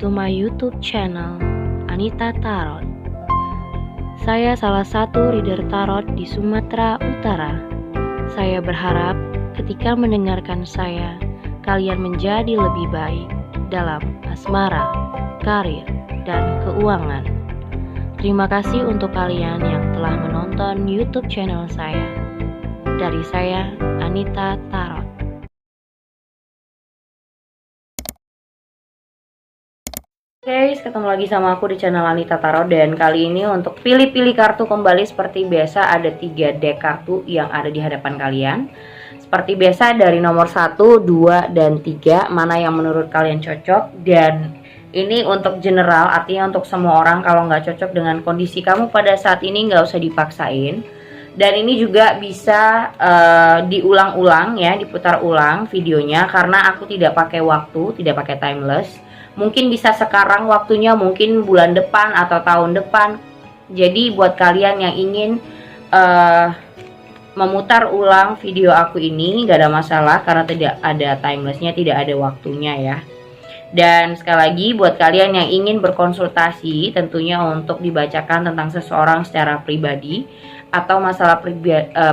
to my YouTube channel, Anita Tarot. Saya salah satu reader tarot di Sumatera Utara. Saya berharap ketika mendengarkan saya, kalian menjadi lebih baik dalam asmara, karir, dan keuangan. Terima kasih untuk kalian yang telah menonton YouTube channel saya. Dari saya, Anita Tarot. Guys, ketemu lagi sama aku di channel Anita Tarot. Dan kali ini untuk pilih-pilih kartu kembali seperti biasa, ada 3 deck kartu yang ada di hadapan kalian. Seperti biasa dari nomor 1, 2, dan 3, mana yang menurut kalian cocok. Dan ini untuk general, artinya untuk semua orang. Kalau nggak cocok dengan kondisi kamu pada saat ini, nggak usah dipaksain. Dan ini juga bisa diulang-ulang ya, diputar ulang videonya, karena aku tidak pakai waktu, tidak pakai timeless. Mungkin bisa sekarang waktunya, mungkin bulan depan atau tahun depan. Jadi buat kalian yang ingin memutar ulang video aku ini, gak ada masalah karena tidak ada timelessnya, tidak ada waktunya ya. Dan sekali lagi buat kalian yang ingin berkonsultasi, tentunya untuk dibacakan tentang seseorang secara pribadi atau masalah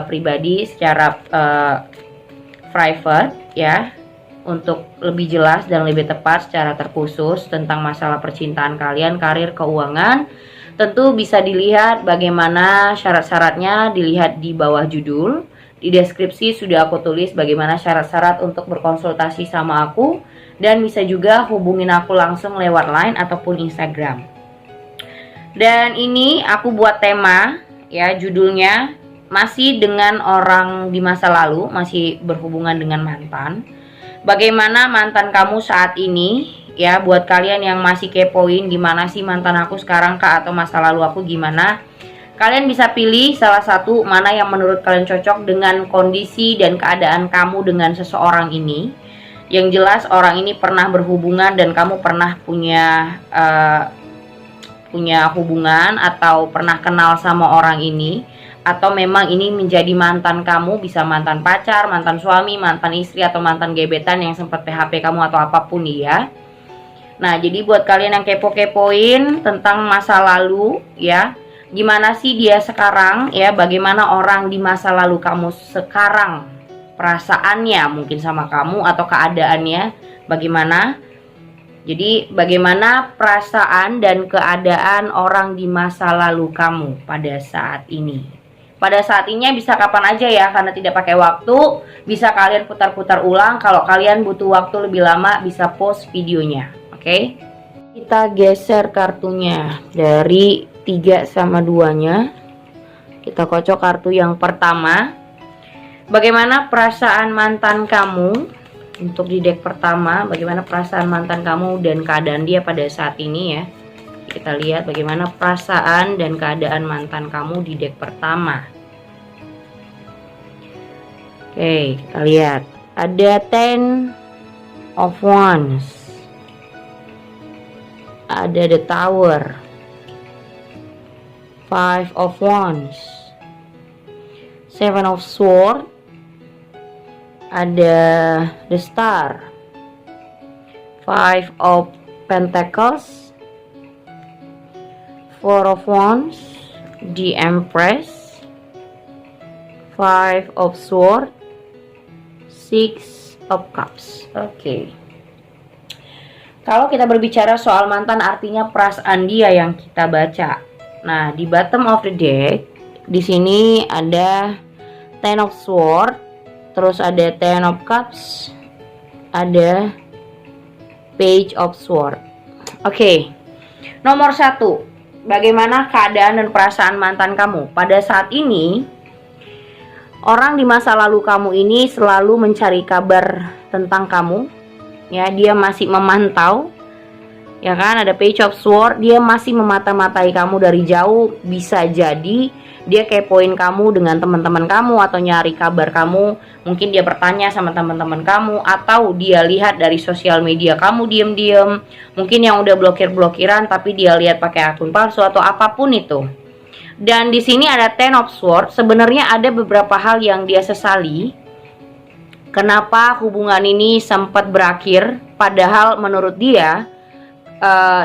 pribadi secara private ya, untuk lebih jelas dan lebih tepat secara terkhusus tentang masalah percintaan kalian, karir, keuangan, tentu bisa dilihat bagaimana syarat-syaratnya, dilihat di bawah judul. Di deskripsi sudah aku tulis bagaimana syarat-syarat untuk berkonsultasi sama aku, dan bisa juga hubungin aku langsung lewat line ataupun Instagram. Dan ini aku buat tema ya, judulnya masih dengan orang di masa lalu, masih berhubungan dengan mantan. Bagaimana mantan kamu saat ini ya, buat kalian yang masih kepoin gimana sih mantan aku sekarang kak, atau masa lalu aku gimana. Kalian bisa pilih salah satu mana yang menurut kalian cocok dengan kondisi dan keadaan kamu dengan seseorang ini. Yang jelas orang ini pernah berhubungan dan kamu pernah punya hubungan atau pernah kenal sama orang ini. Atau memang ini menjadi mantan kamu, bisa mantan pacar, mantan suami, mantan istri, atau mantan gebetan yang sempat PHP kamu atau apapun ya. Nah, jadi buat kalian yang kepo-kepoin tentang masa lalu ya, gimana sih dia sekarang ya, bagaimana orang di masa lalu kamu sekarang, perasaannya mungkin sama kamu atau keadaannya bagaimana. Jadi bagaimana perasaan dan keadaan orang di masa lalu kamu pada saat ini. Pada saat ini bisa kapan aja ya, karena tidak pakai waktu. Bisa kalian putar-putar ulang. Kalau kalian butuh waktu lebih lama, bisa pause videonya. Oke? Kita geser kartunya dari 3 sama 2-nya. Kita kocok kartu yang pertama. Bagaimana perasaan mantan kamu? Untuk di deck pertama, bagaimana perasaan mantan kamu dan keadaan dia pada saat ini ya. Kita lihat bagaimana perasaan dan keadaan mantan kamu di deck pertama. Oke, kita lihat. Ada 10 of Wands. Ada the Tower. 5 of Wands. 7 of Swords. Ada the Star. 5 of Pentacles. 4 of Wands, the Empress, 5 of Swords, 6 of Cups. Oke. Kalau kita berbicara soal mantan, artinya perasaan dia yang kita baca. Nah, di bottom of the deck, di sini ada 10 of Swords, terus ada 10 of Cups, ada Page of Swords. Oke. Nomor 1. Bagaimana keadaan dan perasaan mantan kamu pada saat ini? Orang di masa lalu kamu ini selalu mencari kabar tentang kamu ya, dia masih memantau ya kan. Ada Page of Swords, dia masih memata-matai kamu dari jauh. Bisa jadi dia kepoin kamu dengan teman-teman kamu atau nyari kabar kamu. Mungkin dia bertanya sama teman-teman kamu, atau dia lihat dari sosial media kamu diem-diem. Mungkin yang udah blokir-blokiran tapi dia lihat pakai akun palsu atau apapun itu. Dan di sini ada 10 of Swords. Sebenarnya ada beberapa hal yang dia sesali. Kenapa hubungan ini sempat berakhir, padahal menurut dia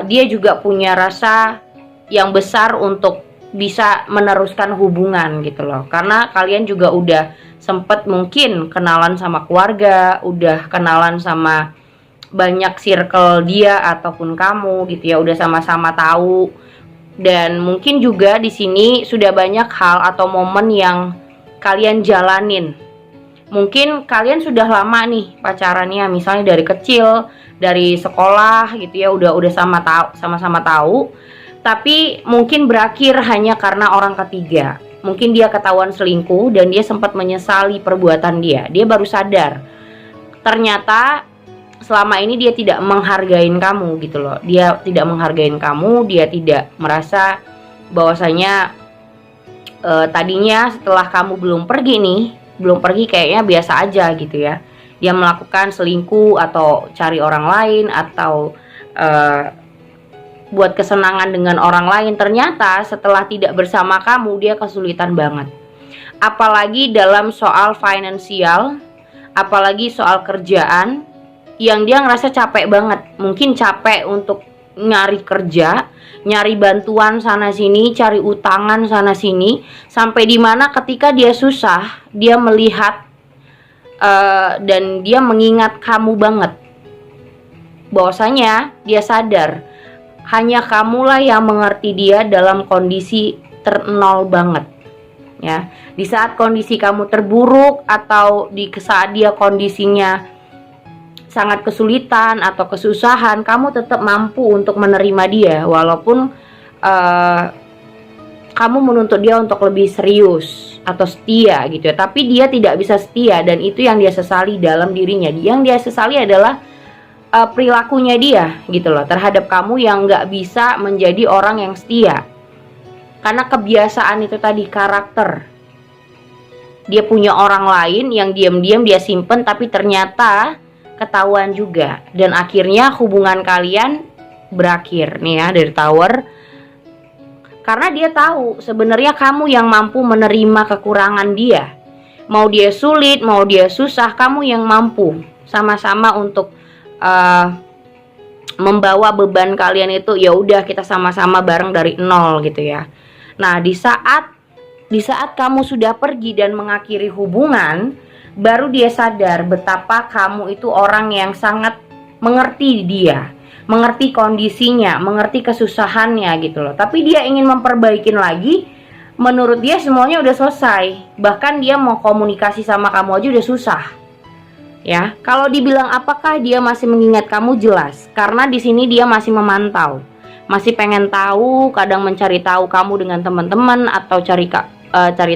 dia juga punya rasa yang besar untuk bisa meneruskan hubungan gitu loh. Karena kalian juga udah sempet mungkin kenalan sama keluarga, udah kenalan sama banyak circle dia ataupun kamu gitu ya, udah sama-sama tahu. Dan mungkin juga di sini sudah banyak hal atau momen yang kalian jalanin. Mungkin kalian sudah lama nih pacarannya, misalnya dari kecil, dari sekolah gitu ya, udah sama-sama tahu, tapi mungkin berakhir hanya karena orang ketiga. Mungkin dia ketahuan selingkuh dan dia sempat menyesali perbuatan dia. Dia baru sadar ternyata selama ini dia tidak menghargain kamu gitu loh. Dia tidak menghargain kamu, dia tidak merasa bahwasanya tadinya setelah kamu belum pergi kayaknya biasa aja gitu ya. Dia melakukan selingkuh atau cari orang lain atau buat kesenangan dengan orang lain. Ternyata setelah tidak bersama kamu dia kesulitan banget. Apalagi dalam soal finansial, apalagi soal kerjaan, yang dia ngerasa capek banget. Mungkin capek untuk nyari kerja, nyari bantuan sana sini, cari utangan sana sini, sampai dimana ketika dia susah, dia melihat dan dia mengingat kamu banget. Bahwasanya dia sadar hanya kamulah yang mengerti dia dalam kondisi ternol banget. Ya, di saat kondisi kamu terburuk atau di saat dia kondisinya sangat kesulitan atau kesusahan, kamu tetap mampu untuk menerima dia walaupun kamu menuntut dia untuk lebih serius atau setia gitu ya. Tapi dia tidak bisa setia dan itu yang dia sesali dalam dirinya. Yang dia sesali adalah perilakunya dia gitu loh terhadap kamu yang nggak bisa menjadi orang yang setia. Karena kebiasaan itu tadi, karakter. Dia punya orang lain yang diam-diam dia simpen tapi ternyata ketahuan juga. Dan akhirnya hubungan kalian berakhir nih ya dari Tower. Karena dia tahu sebenarnya kamu yang mampu menerima kekurangan dia. Mau dia sulit, mau dia susah, kamu yang mampu sama-sama untuk membawa beban kalian itu. Ya udah, kita sama-sama bareng dari nol gitu ya. Nah, di saat kamu sudah pergi dan mengakhiri hubungan, baru dia sadar betapa kamu itu orang yang sangat mengerti dia, mengerti kondisinya, mengerti kesusahannya gitu loh. Tapi dia ingin memperbaikin lagi. Menurut dia semuanya udah selesai. Bahkan dia mau komunikasi sama kamu aja udah susah. Ya, kalau dibilang apakah dia masih mengingat kamu, jelas. Karena di sini dia masih memantau, masih pengen tahu, kadang mencari tahu kamu dengan teman-teman atau cari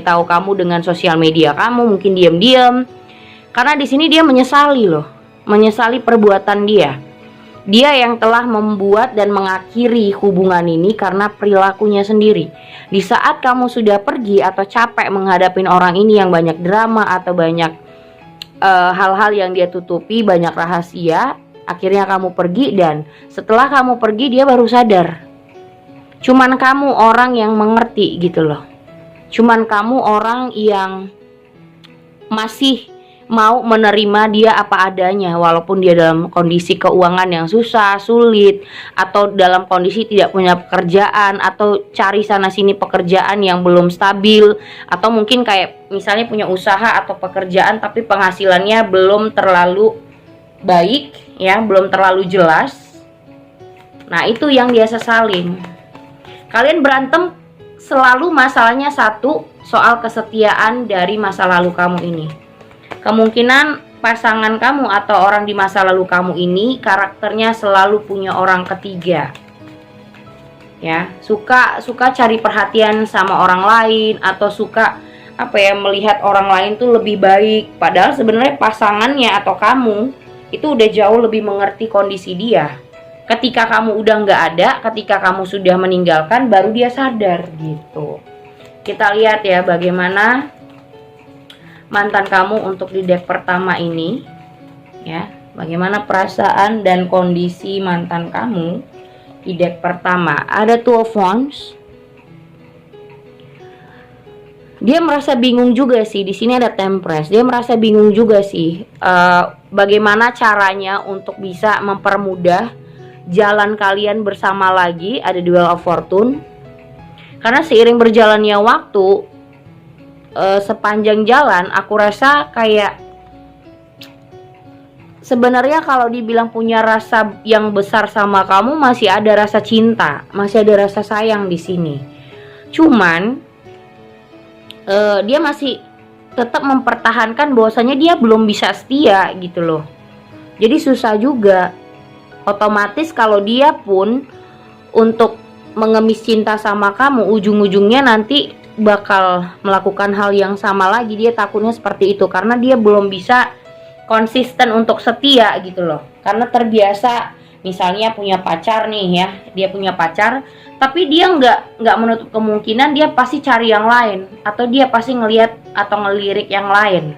tahu kamu dengan sosial media kamu, mungkin diam-diam. Karena di sini dia menyesali loh, menyesali perbuatan dia. Dia yang telah membuat dan mengakhiri hubungan ini karena perilakunya sendiri. Di saat kamu sudah pergi atau capek menghadapin orang ini yang banyak drama atau banyak hal-hal yang dia tutupi, banyak rahasia, akhirnya kamu pergi. Dan setelah kamu pergi dia baru sadar cuman kamu orang yang mengerti gitu loh. Cuman kamu orang yang masih mau menerima dia apa adanya, walaupun dia dalam kondisi keuangan yang susah, sulit, atau dalam kondisi tidak punya pekerjaan, atau cari sana sini pekerjaan yang belum stabil, atau mungkin kayak misalnya punya usaha atau pekerjaan tapi penghasilannya belum terlalu baik ya, belum terlalu jelas. Nah, itu yang dia sesalin. Kalian berantem selalu masalahnya satu, soal kesetiaan dari masa lalu kamu ini. Kemungkinan pasangan kamu atau orang di masa lalu kamu ini karakternya selalu punya orang ketiga. Ya, suka cari perhatian sama orang lain, atau suka melihat orang lain tuh lebih baik, padahal sebenarnya pasangannya atau kamu itu udah jauh lebih mengerti kondisi dia. Ketika kamu udah nggak ada, ketika kamu sudah meninggalkan, baru dia sadar gitu. Kita lihat ya bagaimana mantan kamu untuk di deck pertama ini ya. Bagaimana perasaan dan kondisi mantan kamu di deck pertama. Ada Two of Wands. Dia merasa bingung juga sih. Di sini ada Temperance. Dia merasa bingung juga sih bagaimana caranya untuk bisa mempermudah jalan kalian bersama lagi, ada Duel of Fortune. Karena seiring berjalannya waktu, sepanjang jalan aku rasa kayak sebenarnya kalau dibilang punya rasa yang besar sama kamu, masih ada rasa cinta, masih ada rasa sayang di sini. Cuman dia masih tetap mempertahankan bahwasanya dia belum bisa setia gitu loh. Jadi susah juga. Otomatis kalau dia pun untuk mengemis cinta sama kamu, ujung-ujungnya nanti bakal melakukan hal yang sama lagi. Dia takutnya seperti itu karena dia belum bisa konsisten untuk setia gitu loh. Karena terbiasa misalnya punya pacar nih ya, dia punya pacar, tapi dia nggak menutup kemungkinan dia pasti cari yang lain, atau dia pasti ngelihat atau ngelirik yang lain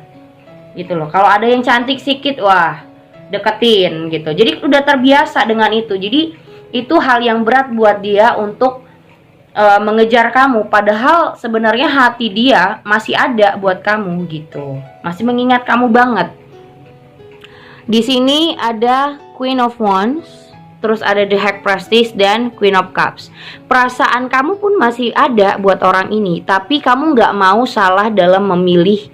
gitu loh. Kalau ada yang cantik sedikit, wah deketin gitu. Jadi udah terbiasa dengan itu. Jadi itu hal yang berat buat dia untuk mengejar kamu, padahal sebenarnya hati dia masih ada buat kamu gitu, masih mengingat kamu banget. Di sini ada Queen of Wands, terus ada The High Priestess dan Queen of Cups. Perasaan kamu pun masih ada buat orang ini, tapi kamu nggak mau salah dalam memilih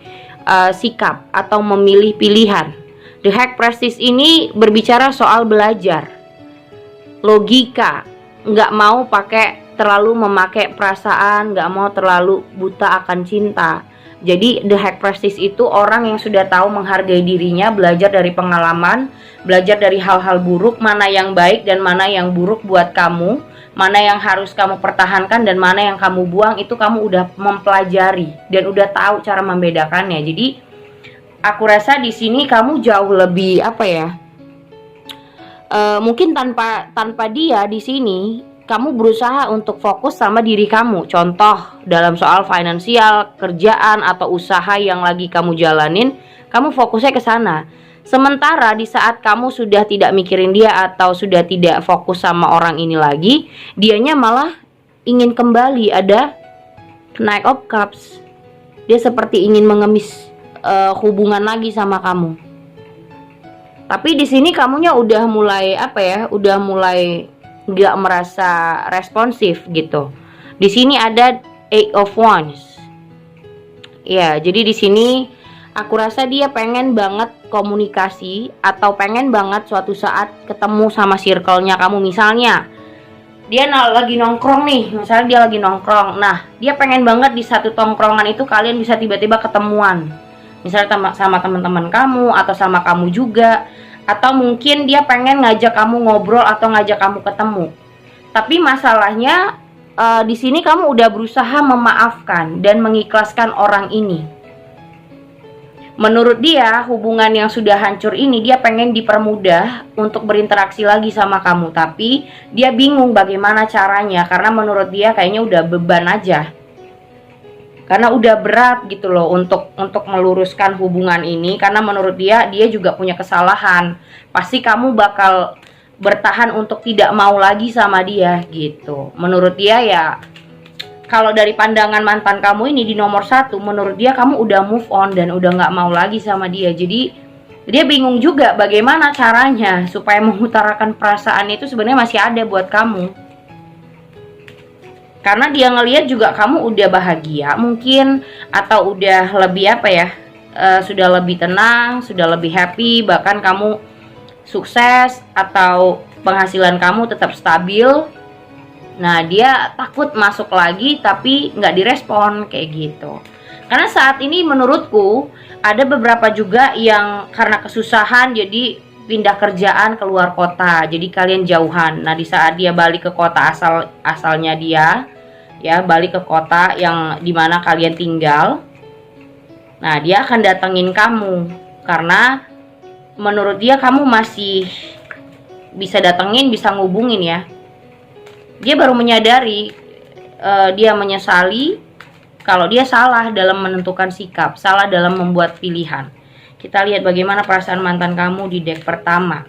sikap atau memilih pilihan. The High Priestess ini berbicara soal belajar, logika, nggak mau terlalu memakai perasaan, nggak mau terlalu buta akan cinta. Jadi The High Priestess itu orang yang sudah tahu menghargai dirinya, belajar dari pengalaman, belajar dari hal-hal buruk, mana yang baik dan mana yang buruk buat kamu, mana yang harus kamu pertahankan dan mana yang kamu buang, itu kamu udah mempelajari dan udah tahu cara membedakannya. Jadi aku rasa di sini kamu jauh lebih mungkin tanpa dia di sini kamu berusaha untuk fokus sama diri kamu. Contoh dalam soal finansial, kerjaan atau usaha yang lagi kamu jalanin, kamu fokusnya ke sana. Sementara di saat kamu sudah tidak mikirin dia atau sudah tidak fokus sama orang ini lagi, dianya malah ingin kembali. Ada Knight of Cups. Dia seperti ingin mengemis hubungan lagi sama kamu. Tapi di sini kamunya udah mulai udah mulai nggak merasa responsif gitu. Di sini ada Eight of Wands. Ya, jadi di sini aku rasa dia pengen banget komunikasi atau pengen banget suatu saat ketemu sama circle-nya kamu. Misalnya dia lagi nongkrong nih, misalnya dia lagi nongkrong. Nah, dia pengen banget di satu tongkrongan itu kalian bisa tiba-tiba ketemuan. Misalnya sama teman-teman kamu atau sama kamu juga. Atau mungkin dia pengen ngajak kamu ngobrol atau ngajak kamu ketemu. Tapi masalahnya di sini kamu udah berusaha memaafkan dan mengikhlaskan orang ini. Menurut dia, hubungan yang sudah hancur ini dia pengen dipermudah untuk berinteraksi lagi sama kamu. Tapi dia bingung bagaimana caranya, karena menurut dia kayaknya udah beban aja. Karena udah berat gitu loh untuk meluruskan hubungan ini. Karena menurut dia juga punya kesalahan. Pasti kamu bakal bertahan untuk tidak mau lagi sama dia gitu. Menurut dia ya, kalau dari pandangan mantan kamu ini di nomor 1, menurut dia kamu udah move on dan udah gak mau lagi sama dia. Jadi dia bingung juga bagaimana caranya supaya mengutarakan perasaan itu sebenarnya masih ada buat kamu. Karena dia ngelihat juga kamu udah bahagia mungkin, atau udah lebih sudah lebih tenang, sudah lebih happy, bahkan kamu sukses atau penghasilan kamu tetap stabil. Nah, dia takut masuk lagi tapi nggak direspon kayak gitu. Karena saat ini menurutku ada beberapa juga yang karena kesusahan jadi pindah kerjaan keluar kota, jadi kalian jauhan. Nah, di saat dia balik ke kota asalnya dia, ya balik ke kota yang dimana kalian tinggal, nah dia akan datengin kamu karena menurut dia kamu masih bisa datengin, bisa ngubungin ya. Dia baru menyadari, dia menyesali kalau dia salah dalam menentukan sikap, salah dalam membuat pilihan. Kita lihat bagaimana perasaan mantan kamu di deck pertama.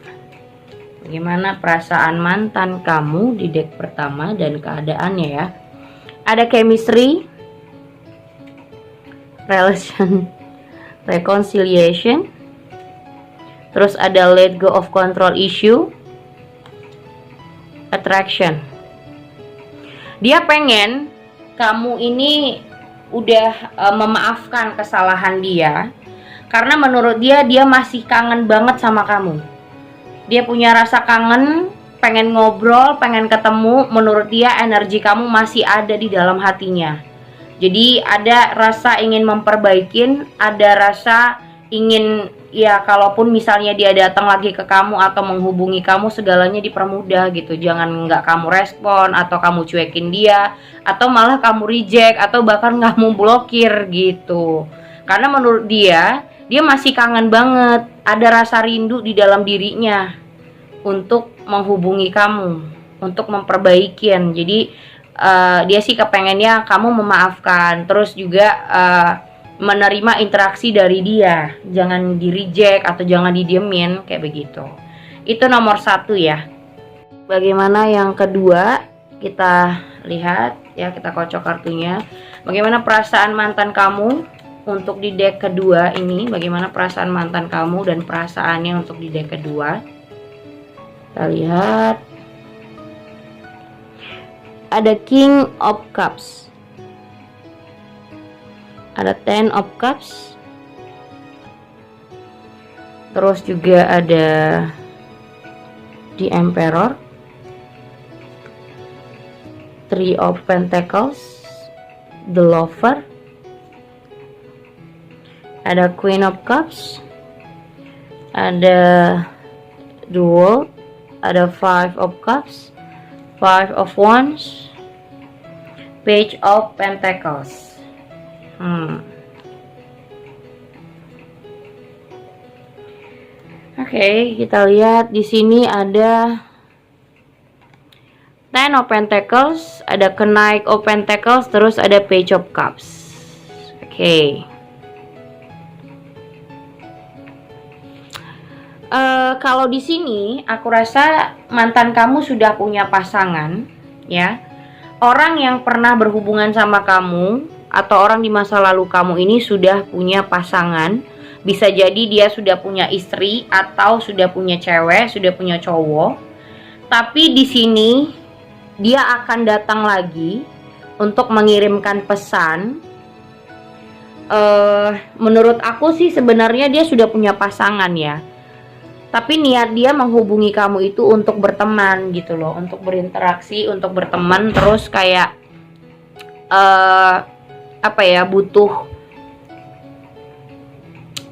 Bagaimana perasaan mantan kamu di deck pertama dan keadaannya ya. Ada chemistry, reconciliation, terus ada let go of control issue, Attraction. Dia pengen kamu ini udah memaafkan kesalahan dia, karena menurut dia masih kangen banget sama kamu. Dia punya rasa kangen, pengen ngobrol, pengen ketemu. Menurut dia energi kamu masih ada di dalam hatinya. Jadi ada rasa ingin memperbaikin, ada rasa ingin, ya kalaupun misalnya dia datang lagi ke kamu atau menghubungi kamu, segalanya dipermudah gitu. Jangan nggak kamu respon, atau kamu cuekin dia, atau malah kamu reject, atau bahkan kamu blokir gitu. Karena menurut dia masih kangen banget, ada rasa rindu di dalam dirinya untuk menghubungi kamu, untuk memperbaikin. Jadi dia sih kepengennya kamu memaafkan, terus juga menerima interaksi dari dia, jangan di reject atau jangan didiemin kayak begitu. Itu nomor 1 ya. Bagaimana yang kedua? Kita lihat ya, kita kocok kartunya. Bagaimana perasaan mantan kamu untuk di deck kedua ini? Bagaimana perasaan mantan kamu dan perasaannya untuk di deck kedua? Kita lihat. Ada King of Cups, ada Ten of Cups, terus juga ada The Emperor, Three of Pentacles, The Lover, ada Queen of Cups, ada The World, ada Five of Cups, Five of Wands, Page of Pentacles. Oke, kita lihat di sini ada Ten of Pentacles, ada Knight of Pentacles, terus ada Page of Cups. Oke. Kalau di sini aku rasa mantan kamu sudah punya pasangan, ya. Orang yang pernah berhubungan sama kamu atau orang di masa lalu kamu ini sudah punya pasangan. Bisa jadi dia sudah punya istri atau sudah punya cewek, sudah punya cowok. Tapi di sini dia akan datang lagi untuk mengirimkan pesan. Menurut aku sih sebenarnya dia sudah punya pasangan ya. Tapi niat dia menghubungi kamu itu untuk berteman gitu loh, untuk berinteraksi, untuk berteman, terus kayak apa ya,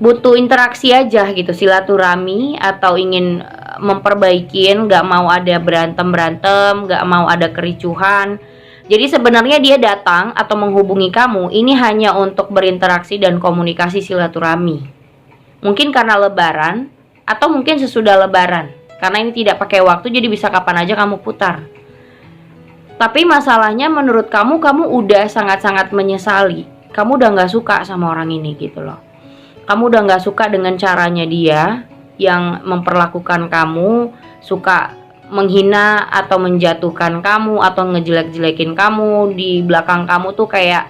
butuh interaksi aja gitu, silaturahmi, atau ingin memperbaikin, nggak mau ada berantem, nggak mau ada kericuhan. Jadi sebenarnya dia datang atau menghubungi kamu ini hanya untuk berinteraksi dan komunikasi silaturahmi. Mungkin karena lebaran, atau mungkin sesudah lebaran, karena ini tidak pakai waktu, jadi bisa kapan aja kamu putar. Tapi masalahnya menurut kamu udah sangat-sangat menyesali. Kamu udah gak suka sama orang ini gitu loh. Kamu udah gak suka dengan caranya dia yang memperlakukan kamu, suka menghina atau menjatuhkan kamu, atau ngejelek-jelekin kamu. Di belakang kamu tuh kayak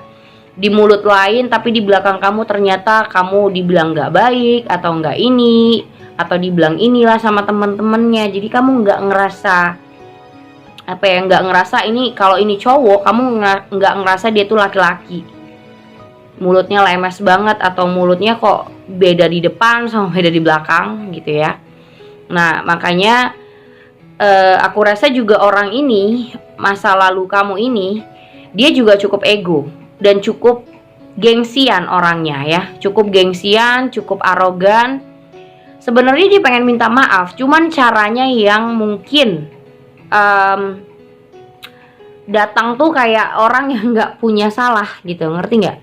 di mulut lain, tapi di belakang kamu ternyata kamu dibilang gak baik, atau gak ini, atau dibilang inilah sama temen-temennya. Jadi kamu nggak ngerasa apa ya, nggak ngerasa ini, kalau ini cowok kamu nggak ngerasa dia tuh laki-laki. Mulutnya lemes banget, atau mulutnya kok beda di depan sama beda di belakang gitu ya. Nah makanya aku rasa juga orang ini, masa lalu kamu ini, dia juga cukup ego dan cukup gengsian orangnya ya, cukup gengsian, cukup arogan. Sebenarnya dia pengen minta maaf, cuman caranya yang mungkin datang tuh kayak orang yang nggak punya salah gitu, ngerti nggak?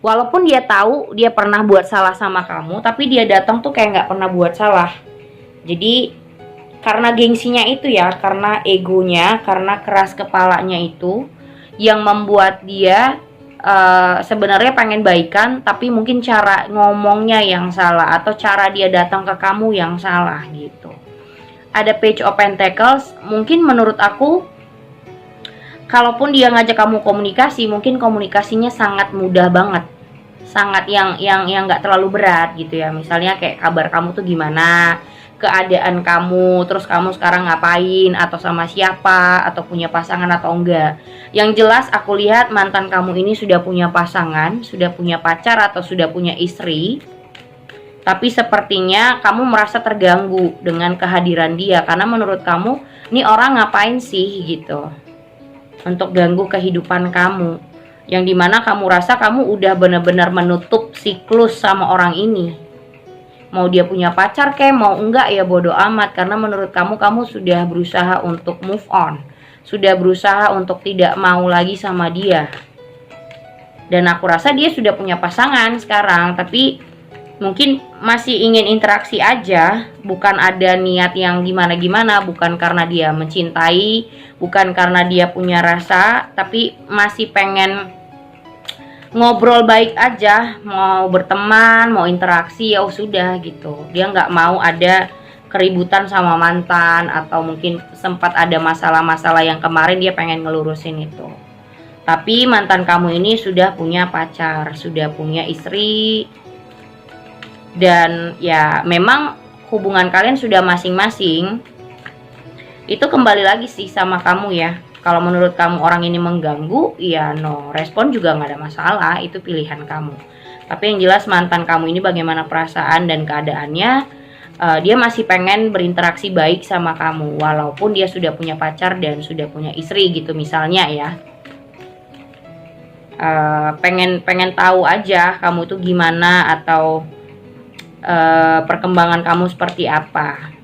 Walaupun dia tahu dia pernah buat salah sama kamu, tapi dia datang tuh kayak nggak pernah buat salah. Jadi karena gengsinya itu ya, karena egonya, karena keras kepalanya itu yang membuat dia sebenarnya pengen baikan, tapi mungkin cara ngomongnya yang salah, atau cara dia datang ke kamu yang salah gitu. Ada Page of Pentacles. Mungkin menurut aku, kalaupun dia ngajak kamu komunikasi, mungkin komunikasinya sangat mudah banget, sangat yang nggak terlalu berat gitu ya. Misalnya kayak kabar kamu tuh gimana, keadaan kamu, terus kamu sekarang ngapain, atau sama siapa, atau punya pasangan atau enggak. Yang jelas aku lihat mantan kamu ini sudah punya pasangan, sudah punya pacar, atau sudah punya istri. Tapi sepertinya kamu merasa terganggu dengan kehadiran dia, karena menurut kamu, ini orang ngapain sih gitu, untuk ganggu kehidupan kamu. Yang dimana kamu rasa kamu udah benar-benar menutup siklus sama orang ini. Mau dia punya pacar kayak mau enggak ya bodo amat, karena menurut kamu, kamu sudah berusaha untuk move on, sudah berusaha untuk tidak mau lagi sama dia. Dan aku rasa dia sudah punya pasangan sekarang, tapi mungkin masih ingin interaksi aja, bukan ada niat yang gimana-gimana, bukan karena dia mencintai, bukan karena dia punya rasa, tapi masih pengen ngobrol baik aja, mau berteman, mau interaksi, ya sudah gitu. Dia nggak mau ada keributan sama mantan, atau mungkin sempat ada masalah-masalah yang kemarin dia pengen ngelurusin itu. Tapi mantan kamu ini sudah punya pacar, sudah punya istri, dan ya memang hubungan kalian sudah masing-masing. Itu kembali lagi sih sama kamu ya. Kalau menurut kamu orang ini mengganggu, ya no respon juga nggak ada masalah, itu pilihan kamu. Tapi yang jelas mantan kamu ini bagaimana perasaan dan keadaannya, dia masih pengen berinteraksi baik sama kamu, walaupun dia sudah punya pacar dan sudah punya istri gitu misalnya ya. Pengen tahu aja kamu tuh gimana, atau perkembangan kamu seperti apa.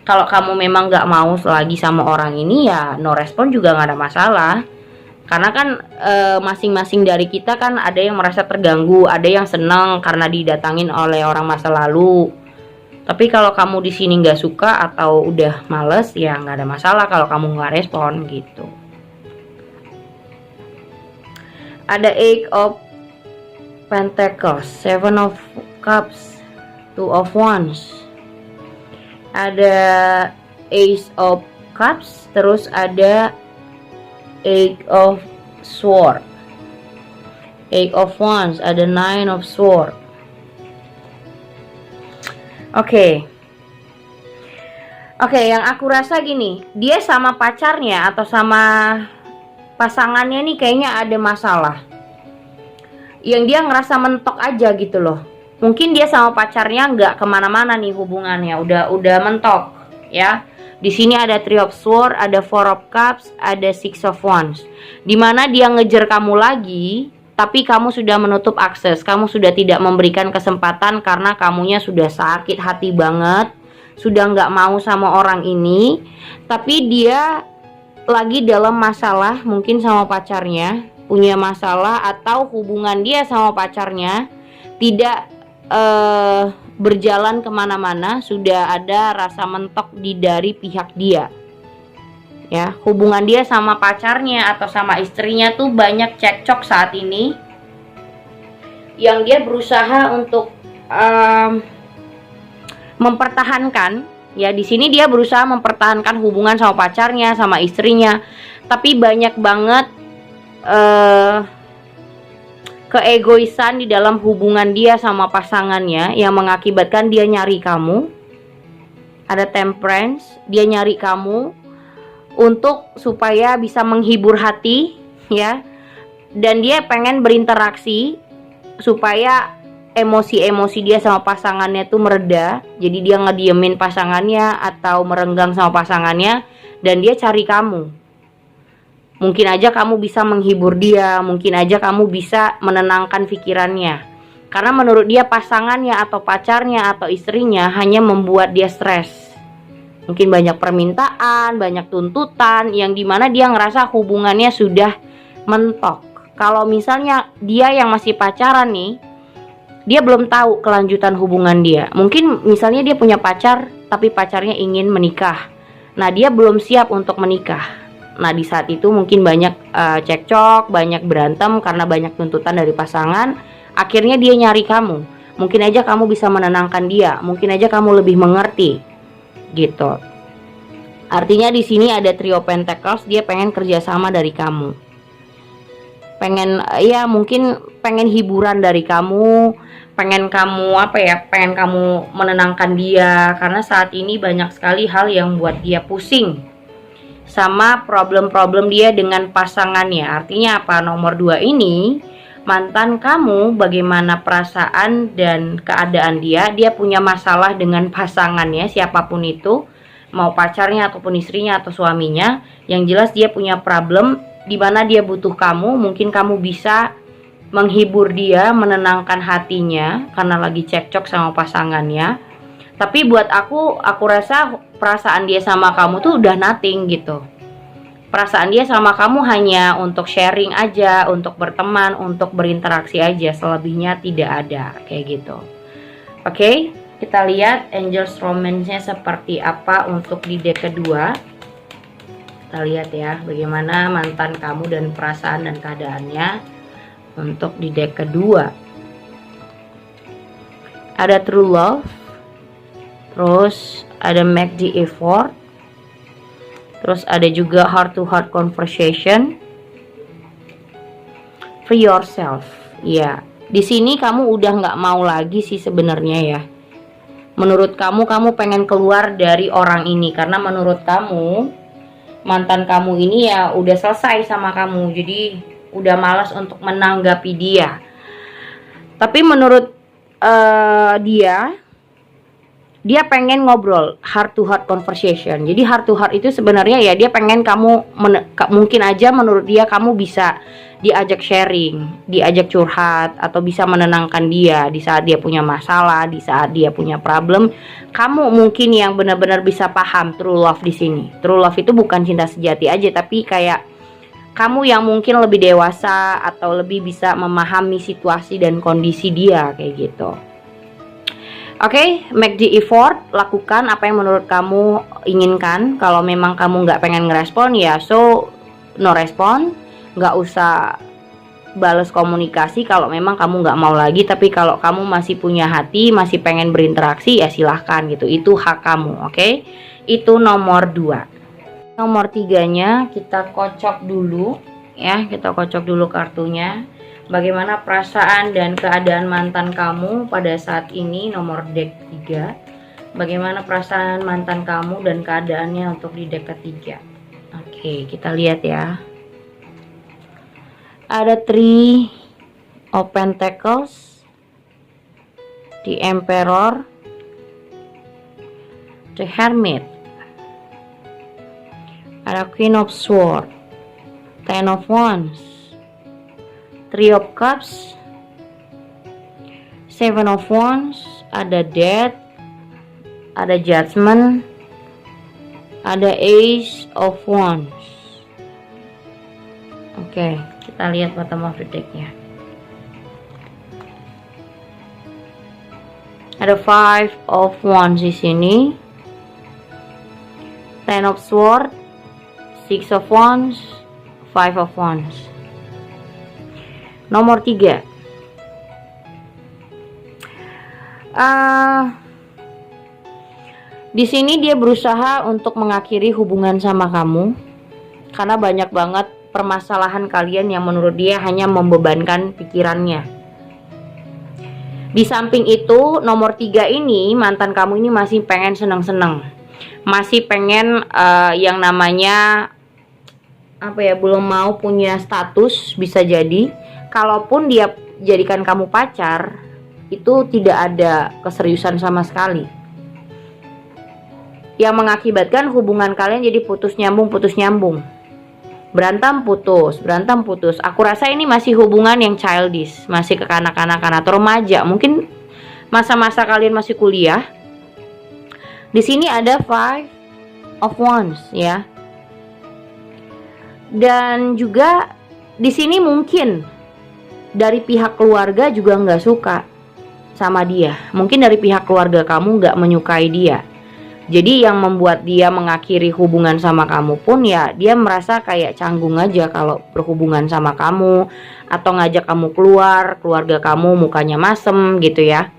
Kalau kamu memang gak mau lagi sama orang ini, ya no respon juga gak ada masalah. Karena kan masing-masing dari kita kan ada yang merasa terganggu, ada yang senang karena didatangin oleh orang masa lalu. Tapi kalau kamu di sini gak suka atau udah males, ya gak ada masalah kalau kamu gak respon gitu. Ada Eight of Pentacles, Seven of Cups, Two of Wands, ada Ace of Cups, terus ada Eight of Swords, Eight of Wands, ada Nine of Swords. Oke, yang aku rasa gini, dia sama pacarnya atau sama pasangannya nih kayaknya ada masalah. Yang dia ngerasa mentok aja gitu loh. Mungkin dia sama pacarnya nggak kemana-mana nih hubungannya, udah mentok ya. Di sini ada Three of Swords, ada Four of Cups, ada Six of Wands. Dimana dia ngejar kamu lagi, tapi kamu sudah menutup akses, kamu sudah tidak memberikan kesempatan karena kamunya sudah sakit hati banget, sudah nggak mau sama orang ini. Tapi dia lagi dalam masalah, mungkin sama pacarnya punya masalah, atau hubungan dia sama pacarnya tidak berjalan kemana-mana, sudah ada rasa mentok dari pihak dia ya. Hubungan dia sama pacarnya atau sama istrinya tuh banyak cekcok saat ini, yang dia berusaha untuk mempertahankan ya. Di sini dia berusaha mempertahankan hubungan sama pacarnya, sama istrinya, tapi banyak banget keegoisan di dalam hubungan dia sama pasangannya yang mengakibatkan dia nyari kamu. Ada Temperance, dia nyari kamu untuk supaya bisa menghibur hati ya, dan dia pengen berinteraksi supaya emosi-emosi dia sama pasangannya tuh mereda. Jadi dia ngediemin pasangannya atau merenggang sama pasangannya, dan dia cari kamu. Mungkin aja kamu bisa menghibur dia, mungkin aja kamu bisa menenangkan pikirannya. Karena menurut dia pasangannya atau pacarnya atau istrinya hanya membuat dia stres. Mungkin banyak permintaan, banyak tuntutan, yang dimana dia ngerasa hubungannya sudah mentok. Kalau misalnya dia yang masih pacaran nih, dia belum tahu kelanjutan hubungan dia. Mungkin misalnya dia punya pacar, tapi pacarnya ingin menikah. Nah, dia belum siap untuk menikah. Nah, di saat itu mungkin banyak cekcok, banyak berantem karena banyak tuntutan dari pasangan. Akhirnya dia nyari kamu. Mungkin aja kamu bisa menenangkan dia, mungkin aja kamu lebih mengerti gitu. Artinya di sini ada Trio Pentacles, dia pengen kerjasama dari kamu. Pengen ya mungkin pengen hiburan dari kamu, pengen kamu pengen kamu menenangkan dia, karena saat ini banyak sekali hal yang buat dia pusing sama problem-problem dia dengan pasangannya. Artinya apa? Nomor 2 ini, mantan kamu, bagaimana perasaan dan keadaan dia punya masalah dengan pasangannya, siapapun itu, mau pacarnya ataupun istrinya atau suaminya. Yang jelas dia punya problem di mana dia butuh kamu. Mungkin kamu bisa menghibur dia, menenangkan hatinya karena lagi cekcok sama pasangannya. Tapi buat aku rasa perasaan dia sama kamu tuh udah nothing gitu. Perasaan dia sama kamu hanya untuk sharing aja, untuk berteman, untuk berinteraksi aja, selebihnya tidak ada kayak gitu. Oke, kita lihat Angels Romance-nya seperti apa untuk di deck kedua. Kita lihat ya bagaimana mantan kamu dan perasaan dan keadaannya untuk di deck kedua. Ada True Love, terus ada Make the Effort, terus ada juga Heart to Heart Conversation, Free Yourself. Ya, di sini kamu udah nggak mau lagi sih sebenarnya ya. Menurut kamu pengen keluar dari orang ini karena menurut kamu mantan kamu ini ya udah selesai sama kamu, jadi udah malas untuk menanggapi dia. Tapi menurut dia pengen ngobrol, heart to heart conversation. Jadi heart to heart itu sebenarnya ya dia pengen kamu mungkin aja menurut dia kamu bisa diajak sharing, diajak curhat, atau bisa menenangkan dia di saat dia punya masalah, di saat dia punya problem. Kamu mungkin yang benar-benar bisa paham true love di sini. True love itu bukan cinta sejati aja, tapi kayak kamu yang mungkin lebih dewasa atau lebih bisa memahami situasi dan kondisi dia kayak gitu. Oke, make the effort, lakukan apa yang menurut kamu inginkan. Kalau memang kamu nggak pengen ngerespon ya so no respon, nggak usah bales komunikasi kalau memang kamu nggak mau lagi. Tapi kalau kamu masih punya hati, masih pengen berinteraksi ya silahkan gitu, itu hak kamu. Oke, itu nomor 2. Nomor 3-nya kita kocok dulu ya, kita kocok dulu kartunya. Bagaimana perasaan dan keadaan mantan kamu pada saat ini, nomor deck 3. Bagaimana perasaan mantan kamu dan keadaannya untuk di deck ketiga. Oke, kita lihat ya. Ada 3 of Pentacles, the Emperor, the Hermit, ada Queen of Swords, Ten of Wands, 3 of Cups, 7 of Wands, ada Death, ada Judgment, ada Ace of Wands. Oke, kita lihat bottom of the deck-nya. Ada 5 of Wands di sini, Ten of Swords, 6 of Wands, 5 of Wands. Nomor 3. Di sini dia berusaha untuk mengakhiri hubungan sama kamu karena banyak banget permasalahan kalian yang menurut dia hanya membebankan pikirannya. Di samping itu, nomor 3 ini, mantan kamu ini masih pengen seneng-seneng, masih pengen yang namanya belum mau punya status. Bisa jadi kalaupun dia jadikan kamu pacar, itu tidak ada keseriusan sama sekali, yang mengakibatkan hubungan kalian jadi putus nyambung, berantem putus. Aku rasa ini masih hubungan yang childish, masih kekanak-kanakan atau remaja, mungkin masa-masa kalian masih kuliah. Di sini ada 5 of Wands ya. Dan juga di sini mungkin dari pihak keluarga juga nggak suka sama dia. Mungkin dari pihak keluarga kamu nggak menyukai dia. Jadi yang membuat dia mengakhiri hubungan sama kamu pun ya dia merasa kayak canggung aja kalau berhubungan sama kamu, atau ngajak kamu keluar, keluarga kamu mukanya masem gitu ya.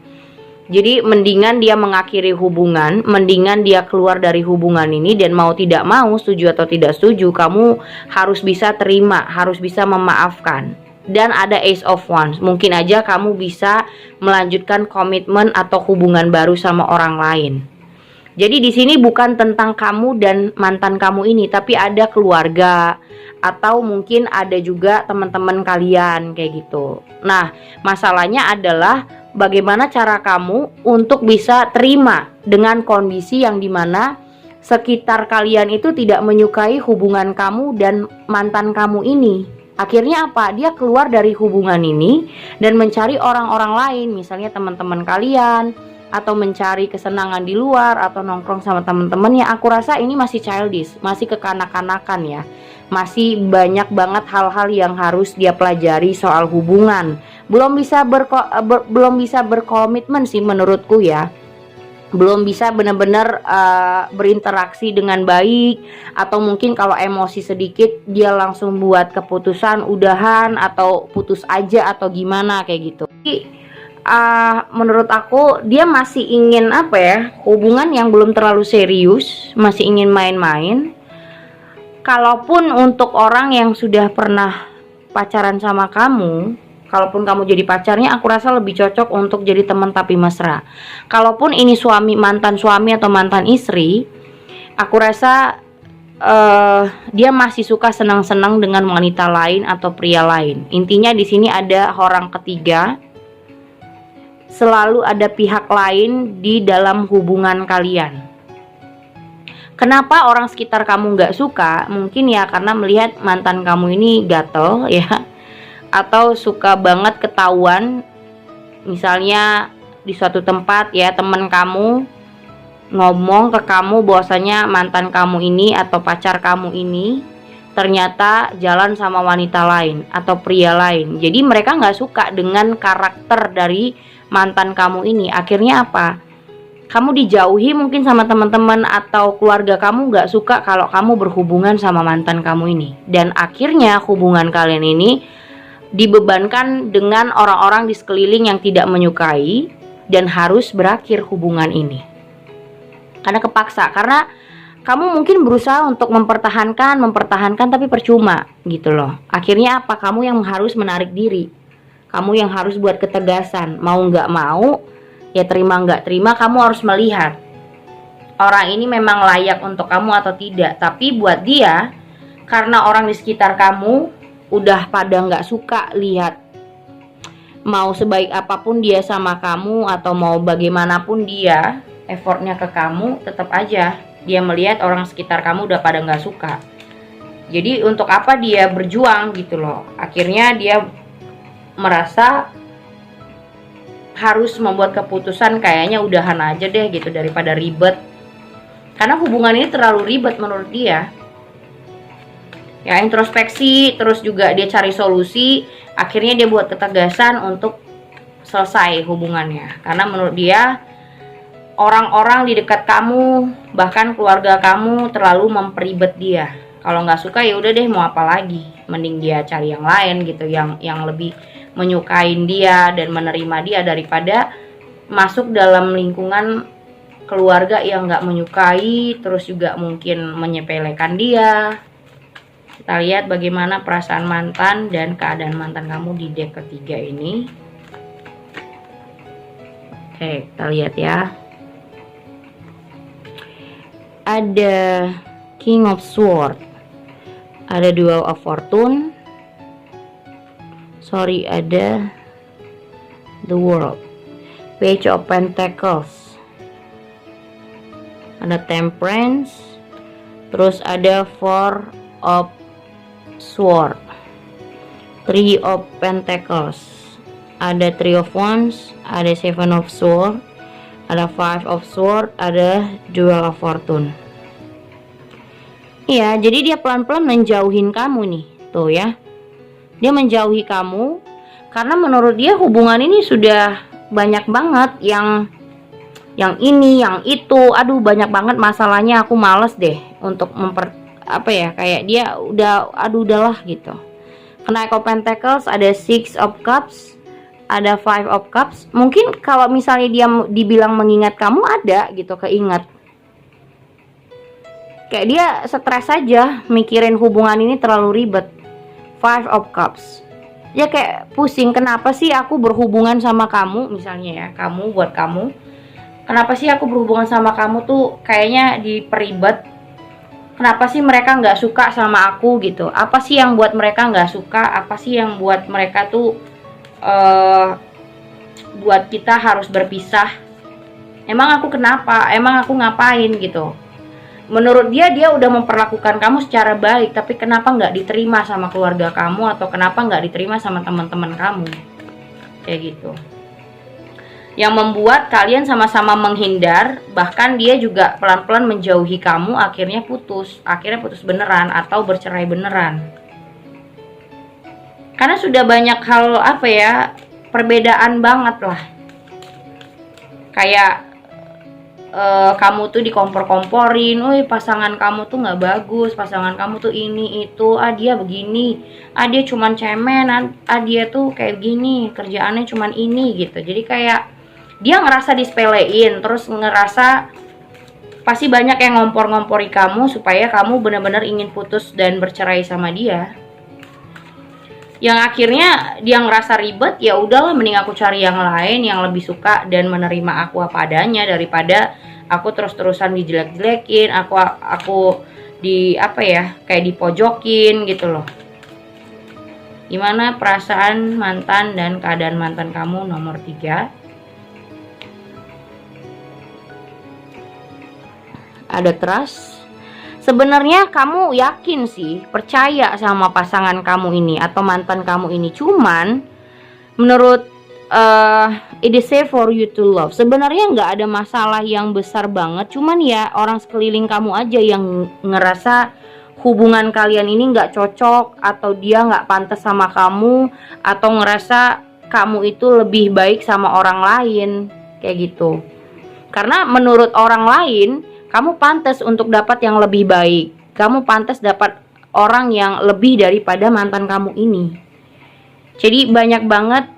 Jadi mendingan dia mengakhiri hubungan, mendingan dia keluar dari hubungan ini, dan mau tidak mau, setuju atau tidak setuju, kamu harus bisa terima, harus bisa memaafkan. dan ada Ace of Wands. Mungkin aja kamu bisa melanjutkan komitmen atau hubungan baru sama orang lain. Jadi di sini bukan tentang kamu dan mantan kamu ini, tapi ada keluarga atau mungkin ada juga teman-teman kalian kayak gitu. Nah, masalahnya adalah bagaimana cara kamu untuk bisa terima dengan kondisi yang dimana sekitar kalian itu tidak menyukai hubungan kamu dan mantan kamu ini. Akhirnya apa? Dia keluar dari hubungan ini dan mencari orang-orang lain, misalnya teman-teman kalian, atau mencari kesenangan di luar, atau nongkrong sama teman-teman. Ya aku rasa ini masih childish, masih kekanak-kanakan ya. Masih banyak banget hal-hal yang harus dia pelajari soal hubungan. Belum bisa berkomitmen sih menurutku ya. Belum bisa benar-benar berinteraksi dengan baik, atau mungkin kalau emosi sedikit dia langsung buat keputusan udahan atau putus aja atau gimana kayak gitu. Jadi, menurut aku dia masih ingin apa ya, hubungan yang belum terlalu serius, masih ingin main-main. Kalaupun untuk orang yang sudah pernah pacaran sama kamu, kalaupun kamu jadi pacarnya, aku rasa lebih cocok untuk jadi teman tapi mesra. Kalaupun ini mantan suami atau mantan istri, aku rasa dia masih suka senang-senang dengan wanita lain atau pria lain. Intinya di sini ada orang ketiga. Selalu ada pihak lain di dalam hubungan kalian. Kenapa orang sekitar kamu nggak suka? Mungkin ya karena melihat mantan kamu ini gatel ya, atau suka banget ketahuan. Misalnya di suatu tempat ya, temen kamu ngomong ke kamu bahwasanya mantan kamu ini atau pacar kamu ini ternyata jalan sama wanita lain atau pria lain. Jadi mereka nggak suka dengan karakter dari mantan kamu ini. Akhirnya apa? Kamu dijauhi mungkin sama teman-teman atau keluarga kamu nggak suka kalau kamu berhubungan sama mantan kamu ini. Dan akhirnya hubungan kalian ini dibebankan dengan orang-orang di sekeliling yang tidak menyukai, dan harus berakhir hubungan ini. Karena kepaksa, karena kamu mungkin berusaha untuk mempertahankan tapi percuma gitu loh. Akhirnya apa? Kamu yang harus menarik diri. Kamu yang harus buat ketegasan. Mau nggak mau, ya terima nggak terima, kamu harus melihat orang ini memang layak untuk kamu atau tidak. Tapi buat dia, karena orang di sekitar kamu udah pada nggak suka lihat, mau sebaik apapun dia sama kamu atau mau bagaimanapun dia effortnya ke kamu, tetap aja dia melihat orang sekitar kamu udah pada nggak suka. Jadi untuk apa dia berjuang gitu loh. Akhirnya dia merasa harus membuat keputusan, kayaknya udahan aja deh gitu daripada ribet. Karena hubungan ini terlalu ribet menurut dia. Ya introspeksi, terus juga dia cari solusi. Akhirnya dia buat ketegasan untuk selesai hubungannya. Karena menurut dia orang-orang di dekat kamu, bahkan keluarga kamu terlalu memperibet dia. Kalau nggak suka ya udah deh, mau apa lagi? Mending dia cari yang lain gitu, yang lebih menyukain dia dan menerima dia, daripada masuk dalam lingkungan keluarga yang nggak menyukai, terus juga mungkin menyepelekan dia. Kita lihat bagaimana perasaan mantan dan keadaan mantan kamu di deck ketiga ini. Oke, kita lihat ya. Ada King of Swords, ada Duel of Fortune, ada The World, Page of Pentacles, ada Temperance, terus ada Four of Swords, Three of Pentacles, ada Three of Wands, ada Seven of Swords, ada Five of Swords, ada Duel of Fortune. Iya, jadi dia pelan-pelan menjauhin kamu nih, tuh ya. Dia menjauhi kamu karena menurut dia hubungan ini sudah banyak banget yang ini, yang itu. Aduh, banyak banget masalahnya, aku males deh untuk kayak dia udah, udahlah gitu. Knight of Pentacles, ada Six of Cups, ada Five of Cups. Mungkin kalau misalnya dia dibilang mengingat kamu, ada gitu, keingat. Kayak dia stres aja mikirin hubungan ini terlalu ribet. Five of Cups. Ya kayak pusing, kenapa sih aku berhubungan sama kamu, misalnya ya, kamu buat kamu, kenapa sih aku berhubungan sama kamu tuh kayaknya diperibet, kenapa sih mereka nggak suka sama aku gitu, apa sih yang buat mereka nggak suka, apa sih yang buat mereka tuh buat kita harus berpisah, emang aku kenapa, emang aku ngapain gitu. Menurut dia udah memperlakukan kamu secara baik, tapi kenapa nggak diterima sama keluarga kamu, atau kenapa nggak diterima sama teman-teman kamu, kayak gitu. Yang membuat kalian sama-sama menghindar, bahkan dia juga pelan-pelan menjauhi kamu, akhirnya putus beneran atau bercerai beneran. Karena sudah banyak hal apa ya, perbedaan banget lah. Kayak kamu tuh dikompor-komporin, woi pasangan kamu tuh nggak bagus, pasangan kamu tuh ini itu, dia begini, dia cuman cemen, dia tuh kayak gini, kerjaannya cuman ini gitu. Jadi kayak dia ngerasa disepelein, terus ngerasa pasti banyak yang ngompor-ngompori kamu supaya kamu benar-benar ingin putus dan bercerai sama dia. Yang akhirnya dia ngerasa ribet, ya udahlah mending aku cari yang lain yang lebih suka dan menerima aku apa adanya, daripada aku terus-terusan dijelek-jelekin, aku di apa ya, kayak dipojokin gitu loh. Gimana perasaan mantan dan keadaan mantan kamu? Nomor 3 ada trust. Sebenarnya kamu yakin sih, percaya sama pasangan kamu ini atau mantan kamu ini, cuman menurut it is safe for you to love. Sebenarnya nggak ada masalah yang besar banget, cuman ya orang sekeliling kamu aja yang ngerasa hubungan kalian ini nggak cocok, atau dia nggak pantas sama kamu, atau ngerasa kamu itu lebih baik sama orang lain, kayak gitu. Karena menurut orang lain kamu pantas untuk dapat yang lebih baik, kamu pantas dapat orang yang lebih daripada mantan kamu ini. Jadi banyak banget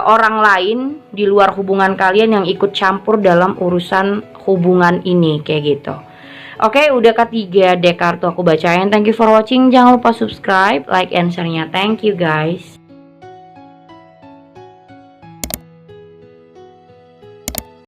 orang lain di luar hubungan kalian yang ikut campur dalam urusan hubungan ini, kayak gitu. Oke, udah ketiga dek kartu aku bacain. Thank you for watching. Jangan lupa subscribe, like, and share-nya. Thank you guys.